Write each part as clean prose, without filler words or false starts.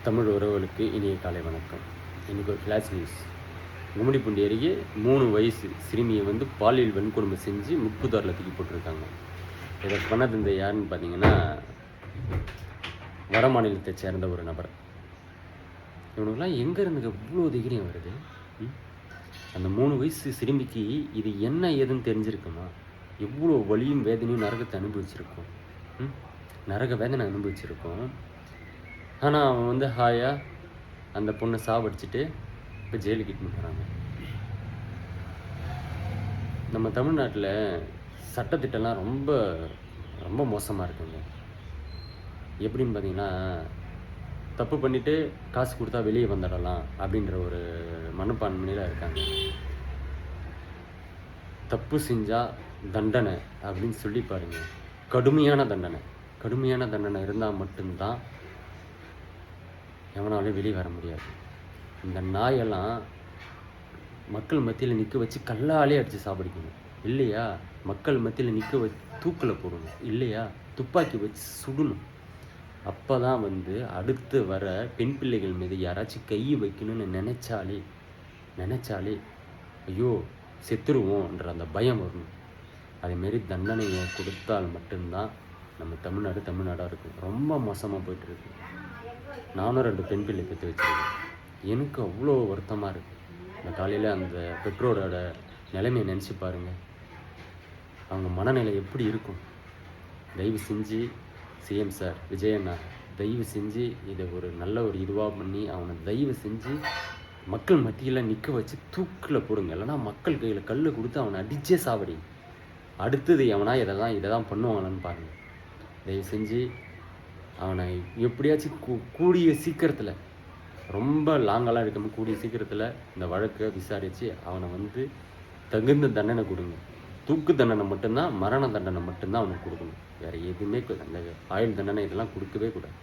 தமிழ் உறவுகளுக்கு இனிய காலை வணக்கம். இன்றைக்கி ஒரு ஃப்ளாஷ் நியூஸ். கும்மிடிப்பூண்டி அருகே 3 வயசு சிறுமியை பாலியல் வன்கொடுமை செஞ்சு முட்புதாரில் தூக்கி போட்டிருக்காங்க. இதை பண்ணது இந்த யாருன்னு பார்த்தீங்கன்னா, வட மாநிலத்தை சேர்ந்த ஒரு நபர். இவனுக்கெல்லாம் எங்கேருந்து இவ்வளோ தைரியம் வருது? அந்த 3 வயசு சிறுமிக்கு இது என்ன ஏதுன்னு தெரிஞ்சிருக்குமா? எவ்வளோ வலியும் வேதனையும் நரகத்தை அனுபவிச்சிருக்கோம். நரக வேதனை அனுபவிச்சிருக்கோம். ஆனால் அவன் ஹாயாக அந்த பொண்ணை சாவடிச்சுட்டு இப்போ ஜெயிலுக்கு இட்டுன்னு போகிறாங்க. நம்ம தமிழ்நாட்டில் சட்டத்திட்டம்லாம் ரொம்ப ரொம்ப மோசமாக இருக்குங்க. எப்படின்னு பார்த்தீங்கன்னா, தப்பு பண்ணிவிட்டு காசு கொடுத்தா வெளியே வந்துடலாம் அப்படின்ற ஒரு மனப்பான்மையில் இருக்காங்க. தப்பு செஞ்சால் தண்டனை அப்படின்னு சொல்லி பாருங்கள். கடுமையான தண்டனை இருந்தால் மட்டும்தான் எவனாலும் வெளியே வர முடியாது. இந்த நாயெல்லாம் மக்கள் மத்தியில் நிற்க வச்சு கல்லாலே அடித்து சாப்பிடிக்கணும் இல்லையா? மக்கள் மத்தியில் நிற்க வச்சு தூக்கில் போடணும் இல்லையா? துப்பாக்கி வச்சு சுடணும். அப்போ தான் அடுத்து வர பெண் பிள்ளைகள் மீது யாராச்சும் கை வைக்கணும்னு நினச்சாலே ஐயோ செத்துருவோன்ற அந்த பயம் வரணும். அதேமாரி தண்டனையை கொடுத்தால் மட்டும்தான் நம்ம தமிழ்நாடாக இருக்கும். ரொம்ப மோசமாக போய்ட்டுருக்கு. நானும் 2 பெண் பிள்ளை பெற்று வச்சுருக்கேன். எனக்கு அவ்வளோ வருத்தமாக இருக்குது. இந்த காலையில் அந்த பெற்றோரோட நிலைமையை நினச்சி பாருங்கள். அவங்க மனநிலை எப்படி இருக்கும்? தயவு செஞ்சு சிஎம் சார், விஜயண்ணா, தயவு செஞ்சு இதை ஒரு நல்ல ஒரு இதுவாக பண்ணி அவனை தயவு செஞ்சு மக்கள் மத்தியில் நிற்க வச்சு தூக்கில் போடுங்க. இல்லைனா மக்கள் கையில் கல் கொடுத்து அவனை அடித்தே சாவடி. அடுத்தது எவனா இதை தான் பண்ணுவாங்களான்னு பாருங்கள். தயவு செஞ்சு அவனை எப்படியாச்சும் கூடிய சீக்கிரத்தில், ரொம்ப லாங்கெல்லாம் இருக்காமல் கூடிய சீக்கிரத்தில் இந்த வழக்கை விசாரித்து அவனை தகுந்த தண்டனை கொடுங்க. தூக்கு தண்டனை மட்டும்தான், மரண தண்டனை மட்டும்தான் அவனுக்கு கொடுக்கணும். வேறு எதுவுமே அந்த ஆயுள் தண்டனை இதெல்லாம் கொடுக்கவே கூடாது.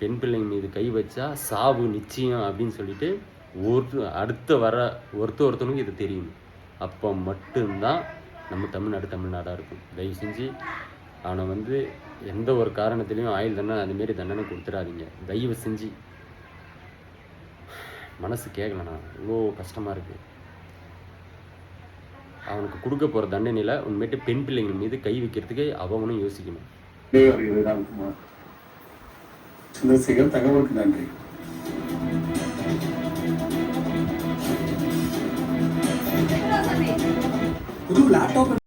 பெண் பிள்ளைங்க மீது கை வச்சா சாவு நிச்சயம் அப்படின்னு சொல்லிட்டு அடுத்த வர ஒருத்தனுக்கு இது தெரியணும். அப்போ மட்டும்தான் நம்ம தமிழ்நாடாக இருக்கும். தயவு செஞ்சு அவனை எந்த ஒரு காரணத்திலையும் ஆயுள் தண்டனை அதுமாரி தண்டனை கொடுத்துடாதீங்க. தயவு செஞ்சு. மனசு கேட்கலண்ணா, இவ்வளோ கஷ்டமாக இருக்குது. அவனுக்கு கொடுக்க போகிற தண்டனையில் உண்மையிட்டு பெண் பிள்ளைங்கள் மீது கை வைக்கிறதுக்கு அவனும் யோசிக்கணும். சந்திரசேகர், தகவலுக்கு நன்றி. புது லேப்டாப்